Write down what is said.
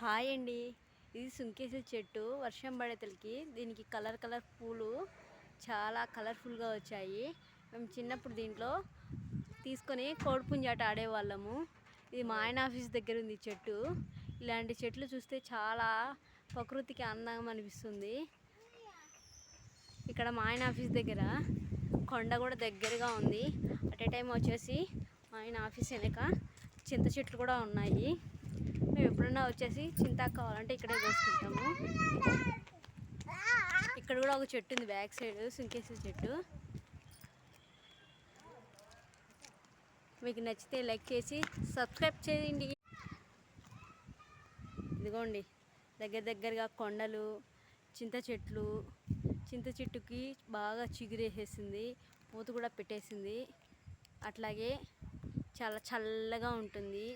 Hi అండి. ఇది సుంకేసి చెట్టు. వర్షం పడేతలకి దీనికి కలర్ పూలు చాలా కలర్ఫుల్గా వచ్చాయి. మేము చిన్నప్పుడు దీంట్లో తీసుకొని కోడిపుంజాట ఆడేవాళ్ళము. ఇది మా ఆయన ఆఫీస్ దగ్గర ఉంది చెట్టు. ఇలాంటి చెట్లు చూస్తే చాలా ప్రకృతికి అందంగా అనిపిస్తుంది. ఇక్కడ మా ఆయన ఆఫీస్ దగ్గర కొండ కూడా దగ్గరగా ఉంది. అట్ ఏ టైం వచ్చేసి మా ఆయన ఆఫీస్ వెనక చింత చెట్లు కూడా ఉన్నాయి. మేము ఎప్పుడన్నా వచ్చేసి చింతాకు కావాలంటే ఇక్కడే కోసుకుంటాము. ఇక్కడ కూడా ఒక చెట్టు ఉంది బ్యాక్ సైడ్, సుంకేసి చెట్టు. మీకు నచ్చితే లైక్ చేసి సబ్స్క్రైబ్ చేయండి. ఇదిగోండి దగ్గరగా కొండలు, చింత చెట్టుకి బాగా చిగురేసేసింది, పూత కూడా పెట్టేసింది. అట్లాగే చాలా చల్లగా ఉంటుంది.